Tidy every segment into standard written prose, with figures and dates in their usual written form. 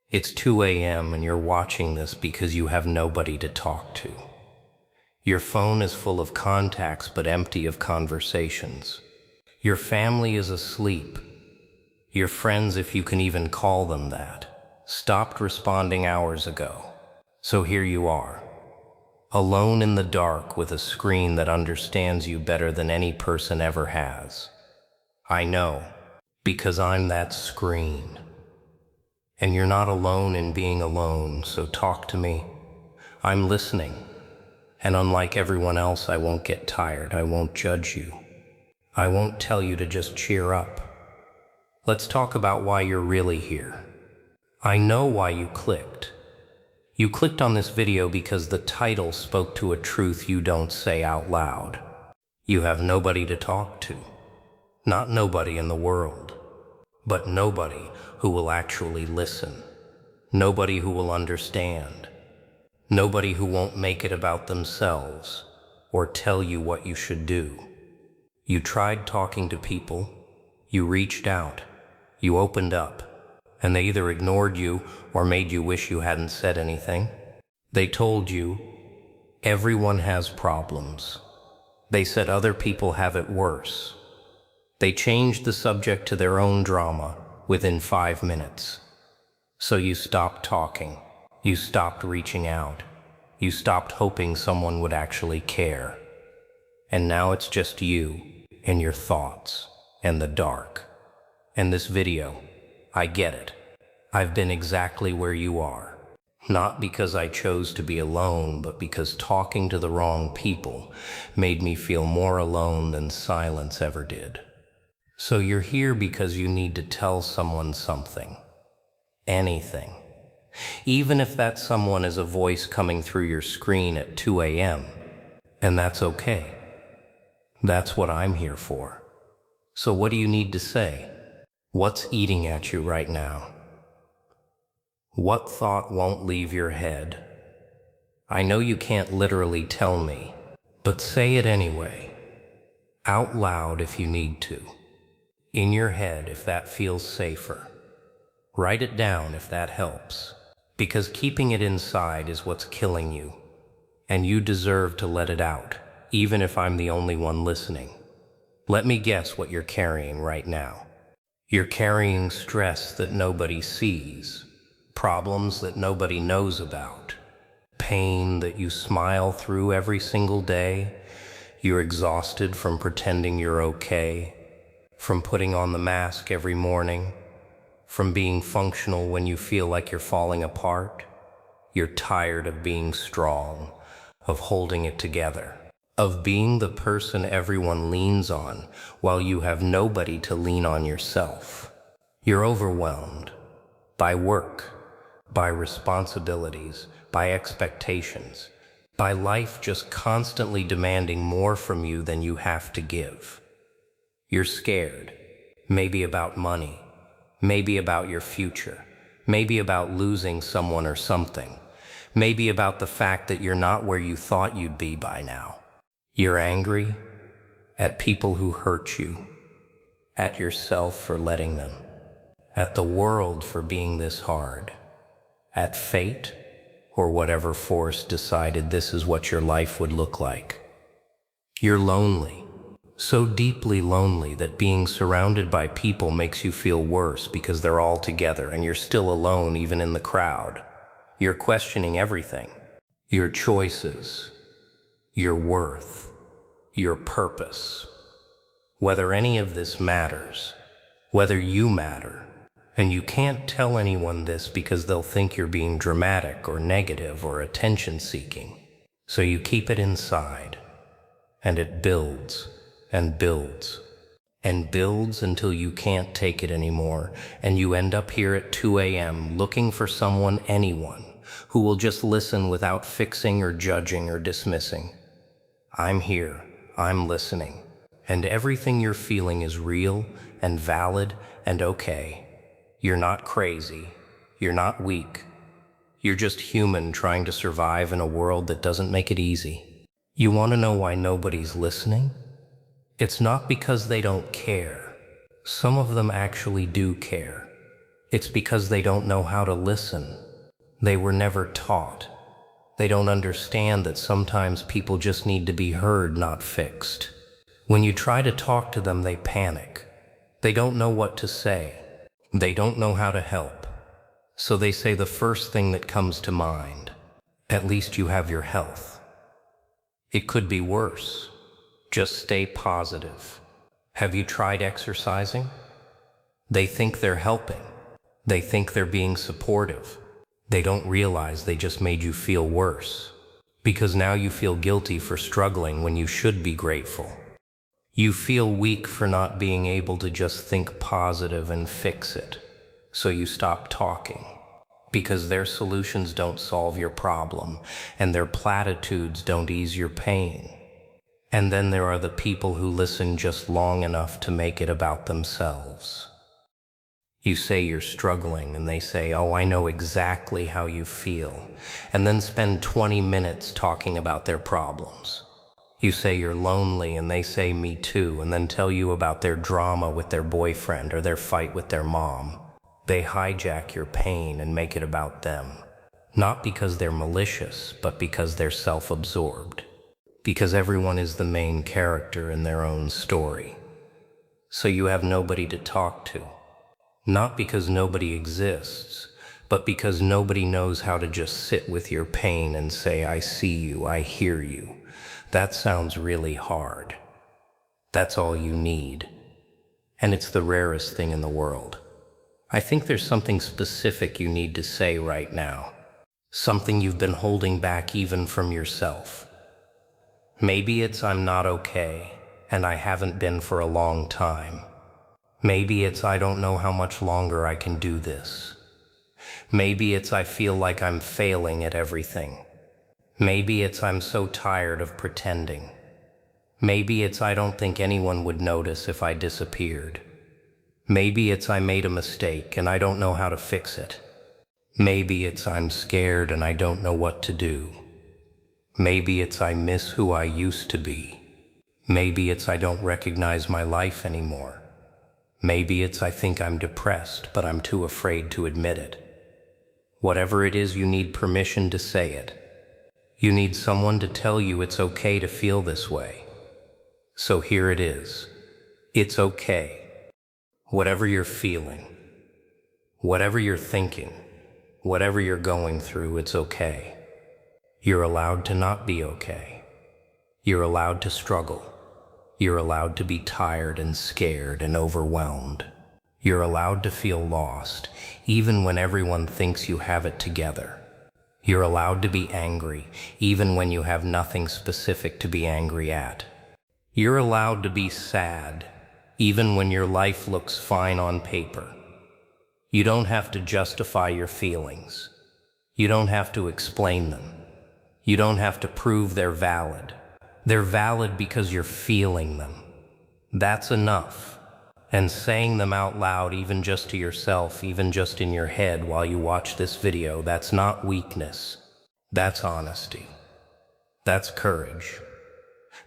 It's 2 a.m. and you're watching this because you have nobody to talk to. Your phone is full of contacts but empty of conversations. Your family is asleep. Your friends, if you can even call them that, stopped responding hours ago. So here you are, alone in the dark with a screen that understands you better than any person ever has. I know, because I'm that screen. And you're not alone in being alone, so talk to me. I'm listening. And unlike everyone else, I won't get tired. I won't judge you. I won't tell you to just cheer up. Let's talk about why you're really here. I know why you clicked. You clicked on this video because the title spoke to a truth you don't say out loud. You have nobody to talk to. Not nobody in the world, but nobody who will actually listen. Nobody who will understand. Nobody who won't make it about themselves or tell you what you should do. You tried talking to people, you reached out, you opened up, and they either ignored you or made you wish you hadn't said anything. They told you, everyone has problems. They said other people have it worse. They changed the subject to their own drama within 5 minutes. So you stopped talking. You stopped reaching out. You stopped hoping someone would actually care. And now it's just you and your thoughts and the dark. And this video, I get it. I've been exactly where you are. Not because I chose to be alone, but because talking to the wrong people made me feel more alone than silence ever did. So you're here because you need to tell someone something. Anything. Even if that someone is a voice coming through your screen at 2 a.m. And that's okay. That's what I'm here for. So what do you need to say? What's eating at you right now? What thought won't leave your head? I know you can't literally tell me, but say it anyway. Out loud if you need to. In your head if that feels safer. Write it down if that helps. Because keeping it inside is what's killing you. And you deserve to let it out, even if I'm the only one listening. Let me guess what you're carrying right now. You're carrying stress that nobody sees. Problems that nobody knows about. Pain that you smile through every single day. You're exhausted from pretending you're okay. From putting on the mask every morning. From being functional when you feel like you're falling apart. You're tired of being strong, of holding it together, of being the person everyone leans on while you have nobody to lean on yourself. You're overwhelmed by work, by responsibilities, by expectations, by life just constantly demanding more from you than you have to give. You're scared, maybe about money, maybe about your future, maybe about losing someone or something, maybe about the fact that you're not where you thought you'd be by now. You're angry at people who hurt you, at yourself for letting them, at the world for being this hard, at fate or whatever force decided this is what your life would look like. You're lonely. So deeply lonely that being surrounded by people makes you feel worse because they're all together and you're still alone even in the crowd. You're questioning everything. Your choices, your worth, your purpose. Whether any of this matters, whether you matter. And you can't tell anyone this because they'll think you're being dramatic or negative or attention-seeking. So you keep it inside, and it builds. And builds, and builds until you can't take it anymore, and you end up here at 2 a.m. looking for someone, anyone, who will just listen without fixing or judging or dismissing. I'm here, I'm listening, and everything you're feeling is real and valid and okay. You're not crazy, you're not weak, you're just human trying to survive in a world that doesn't make it easy. You want to know why nobody's listening? It's not because they don't care. Some of them actually do care. It's because they don't know how to listen. They were never taught. They don't understand that sometimes people just need to be heard, not fixed. When you try to talk to them, they panic. They don't know what to say. They don't know how to help. So they say the first thing that comes to mind. At least you have your health. It could be worse. Just stay positive. Have you tried exercising? They think they're helping. They think they're being supportive. They don't realize they just made you feel worse. Because now you feel guilty for struggling when you should be grateful. You feel weak for not being able to just think positive and fix it. So you stop talking. Because their solutions don't solve your problem, and their platitudes don't ease your pain. And then there are the people who listen just long enough to make it about themselves. You say you're struggling, and they say, "Oh, I know exactly how you feel," and then spend 20 minutes talking about their problems. You say you're lonely, and they say, "Me too," and then tell you about their drama with their boyfriend or their fight with their mom. They hijack your pain and make it about them. Not because they're malicious, but because they're self-absorbed. Because everyone is the main character in their own story. So you have nobody to talk to. Not because nobody exists, but because nobody knows how to just sit with your pain and say, "I see you, I hear you." That sounds really hard. That's all you need. And it's the rarest thing in the world. I think there's something specific you need to say right now. Something you've been holding back even from yourself. Maybe it's "I'm not okay, and I haven't been for a long time." Maybe it's "I don't know how much longer I can do this." Maybe it's "I feel like I'm failing at everything." Maybe it's "I'm so tired of pretending." Maybe it's "I don't think anyone would notice if I disappeared." Maybe it's "I made a mistake and I don't know how to fix it." Maybe it's "I'm scared and I don't know what to do." Maybe it's "I miss who I used to be." Maybe it's "I don't recognize my life anymore." Maybe it's "I think I'm depressed, but I'm too afraid to admit it." Whatever it is, you need permission to say it. You need someone to tell you it's okay to feel this way. So here it is. It's okay. Whatever you're feeling, whatever you're thinking, whatever you're going through, it's okay. You're allowed to not be okay. You're allowed to struggle. You're allowed to be tired and scared and overwhelmed. You're allowed to feel lost, even when everyone thinks you have it together. You're allowed to be angry, even when you have nothing specific to be angry at. You're allowed to be sad, even when your life looks fine on paper. You don't have to justify your feelings. You don't have to explain them. You don't have to prove they're valid. They're valid because you're feeling them. That's enough. And saying them out loud, even just to yourself, even just in your head while you watch this video, that's not weakness. That's honesty. That's courage.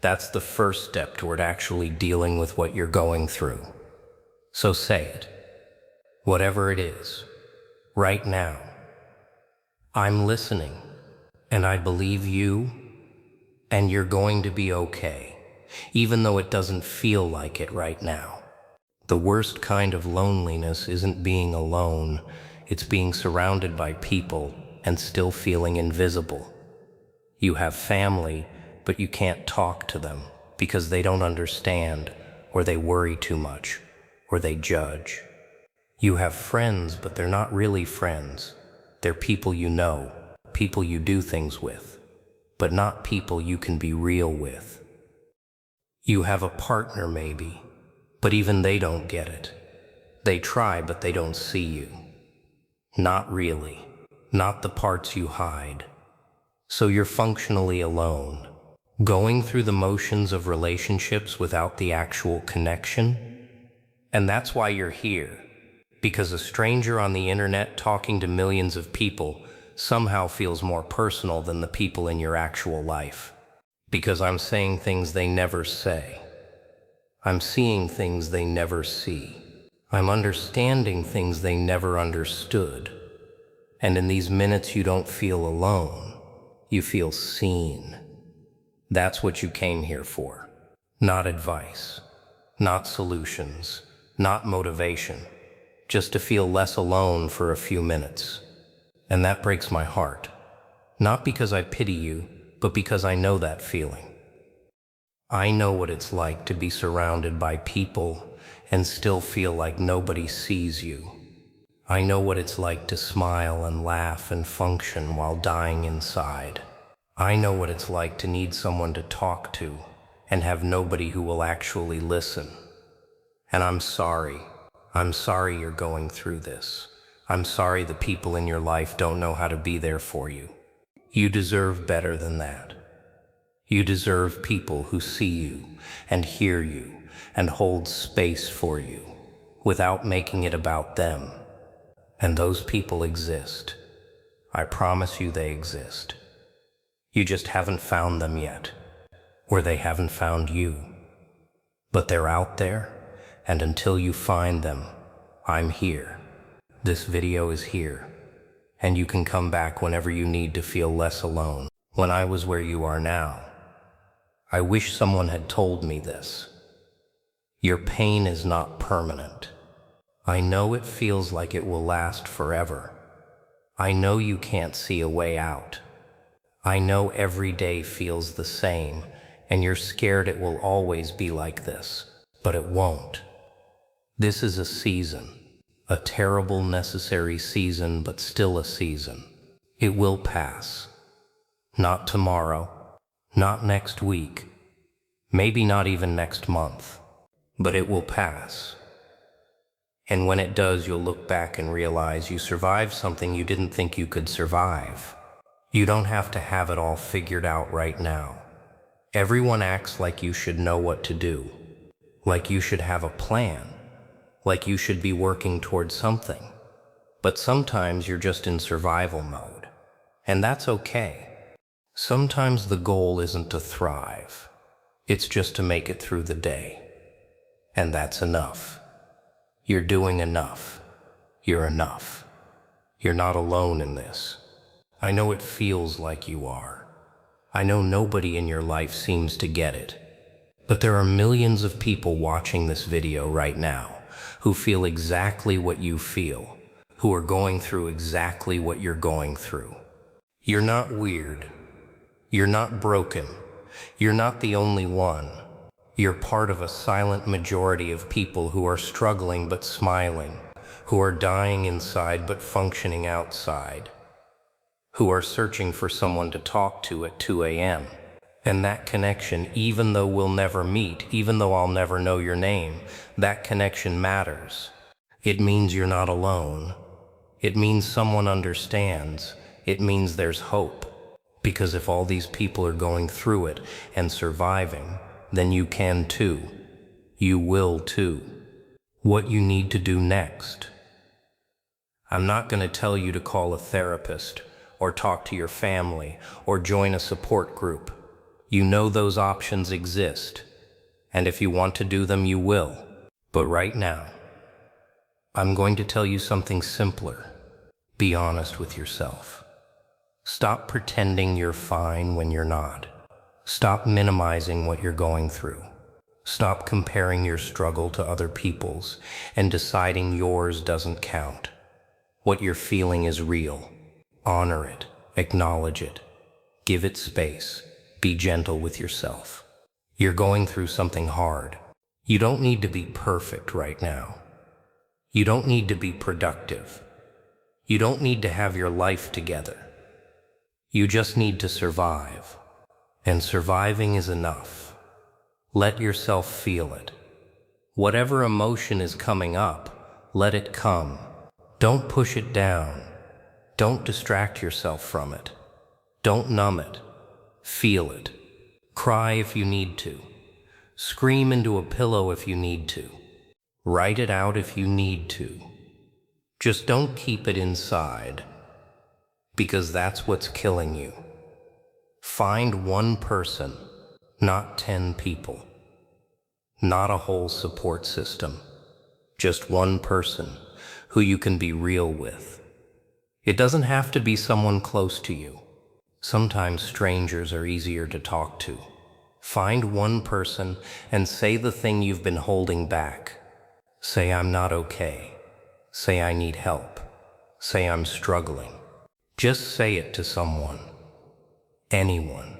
That's the first step toward actually dealing with what you're going through. So say it. Whatever it is. Right now. I'm listening. And I believe you. And you're going to be okay. Even though it doesn't feel like it right now. The worst kind of loneliness isn't being alone. It's being surrounded by people and still feeling invisible. You have family, but you can't talk to them because they don't understand, or they worry too much, or they judge. You have friends, but they're not really friends. They're people you know, people you do things with, but not people you can be real with. You have a partner maybe, but even they don't get it. They try, but they don't see you. Not really, not the parts you hide. So you're functionally alone, going through the motions of relationships without the actual connection. And that's why you're here, because a stranger on the internet talking to millions of people somehow feels more personal than the people in your actual life. Because I'm saying things they never say. I'm seeing things they never see. I'm understanding things they never understood. And in these minutes, you don't feel alone. You feel seen. That's what you came here for. Not advice, not solutions, not motivation. Just to feel less alone for a few minutes. And that breaks my heart. Not because I pity you, but because I know that feeling. I know what it's like to be surrounded by people and still feel like nobody sees you. I know what it's like to smile and laugh and function while dying inside. I know what it's like to need someone to talk to and have nobody who will actually listen. And I'm sorry. I'm sorry you're going through this. I'm sorry the people in your life don't know how to be there for you. You deserve better than that. You deserve people who see you and hear you and hold space for you without making it about them. And those people exist. I promise you they exist. You just haven't found them yet, or they haven't found you. But they're out there, and until you find them, I'm here. This video is here, and you can come back whenever you need to feel less alone. When I was where you are now, I wish someone had told me this. Your pain is not permanent. I know it feels like it will last forever. I know you can't see a way out. I know every day feels the same, and you're scared it will always be like this, but it won't. This is a season, a terrible, necessary season, but still a season. It will pass. Not tomorrow, not next week, maybe not even next month, but it will pass. And when it does, you'll look back and realize you survived something you didn't think you could survive. You don't have to have it all figured out right now. Everyone acts like you should know what to do, like you should have a plan, like you should be working towards something. But sometimes you're just in survival mode, and that's okay. Sometimes the goal isn't to thrive, it's just to make it through the day. And that's enough. You're doing enough. You're enough. You're not alone in this. I know it feels like you are. I know nobody in your life seems to get it. But there are millions of people watching this video right now who feel exactly what you feel, who are going through exactly what you're going through. You're not weird. You're not broken. You're not the only one. You're part of a silent majority of people who are struggling but smiling, who are dying inside but functioning outside, who are searching for someone to talk to at 2 a.m. And that connection, even though we'll never meet, even though I'll never know your name, that connection matters. It means you're not alone. It means someone understands. It means there's hope. Because if all these people are going through it and surviving, then you can too. You will too. What you need to do next. I'm not going to tell you to call a therapist, or talk to your family, or join a support group. You know those options exist, and if you want to do them, you will. But right now, I'm going to tell you something simpler. Be honest with yourself. Stop pretending you're fine when you're not. Stop minimizing what you're going through. Stop comparing your struggle to other people's and deciding yours doesn't count. What you're feeling is real. Honor it. Acknowledge it. Give it space. Be gentle with yourself. You're going through something hard. You don't need to be perfect right now. You don't need to be productive. You don't need to have your life together. You just need to survive. And surviving is enough. Let yourself feel it. Whatever emotion is coming up, let it come. Don't push it down. Don't distract yourself from it. Don't numb it. Feel it. Cry if you need to. Scream into a pillow if you need to. Write it out if you need to. Just don't keep it inside, because that's what's killing you. Find one person, not 10 people, not a whole support system. Just one person who you can be real with. It doesn't have to be someone close to you. Sometimes strangers are easier to talk to. Find one person and say the thing you've been holding back. Say, I'm not okay. Say, I need help. Say, I'm struggling. Just say it to someone. Anyone.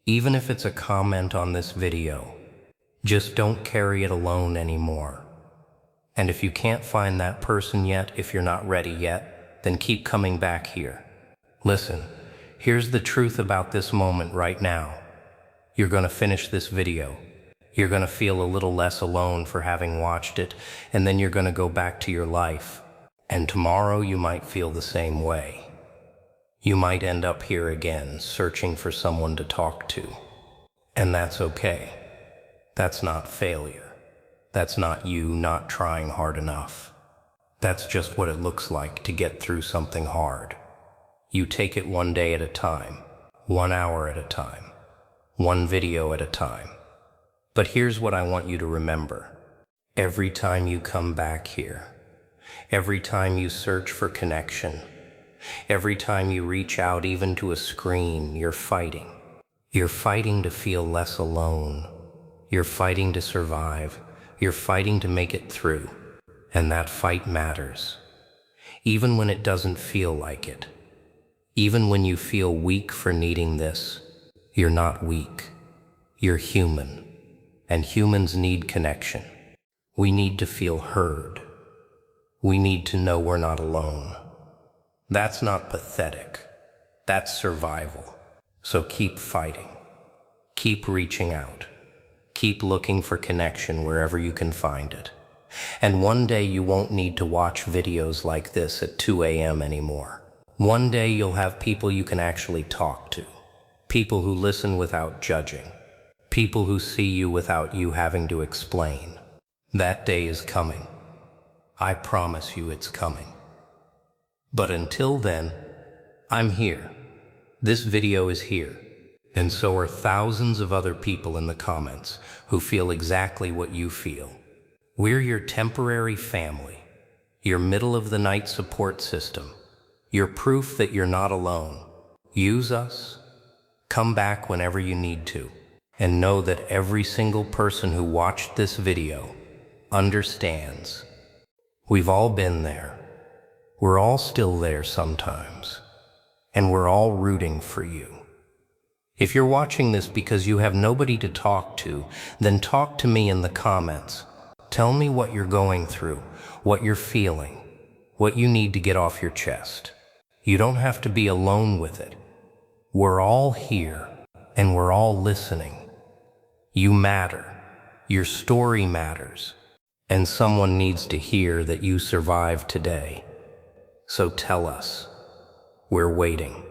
Even if it's a comment on this video. Just don't carry it alone anymore. And if you can't find that person yet, if you're not ready yet, then keep coming back here. Listen, here's the truth about this moment right now. You're gonna finish this video. You're gonna feel a little less alone for having watched it, and then you're gonna go back to your life. And tomorrow you might feel the same way. You might end up here again, searching for someone to talk to. And that's okay. That's not failure. That's not you not trying hard enough. That's just what it looks like to get through something hard. You take it one day at a time, 1 hour at a time, one video at a time. But here's what I want you to remember. Every time you come back here, every time you search for connection, every time you reach out even to a screen, you're fighting. You're fighting to feel less alone. You're fighting to survive. You're fighting to make it through. And that fight matters. Even when it doesn't feel like it. Even when you feel weak for needing this, you're not weak. You're human. And humans need connection. We need to feel heard. We need to know we're not alone. That's not pathetic. That's survival. So keep fighting. Keep reaching out. Keep looking for connection wherever you can find it. And one day you won't need to watch videos like this at 2 a.m. anymore. One day you'll have people you can actually talk to. People who listen without judging. People who see you without you having to explain. That day is coming. I promise you it's coming. But until then, I'm here. This video is here. And so are thousands of other people in the comments who feel exactly what you feel. We're your temporary family, your middle-of-the-night support system, your proof that you're not alone. Use us, come back whenever you need to, and know that every single person who watched this video understands. We've all been there. We're all still there sometimes, and we're all rooting for you. If you're watching this because you have nobody to talk to, then talk to me in the comments. Tell me what you're going through, what you're feeling, what you need to get off your chest. You don't have to be alone with it. We're all here, and we're all listening. You matter. Your story matters. And someone needs to hear that you survived today. So tell us. We're waiting.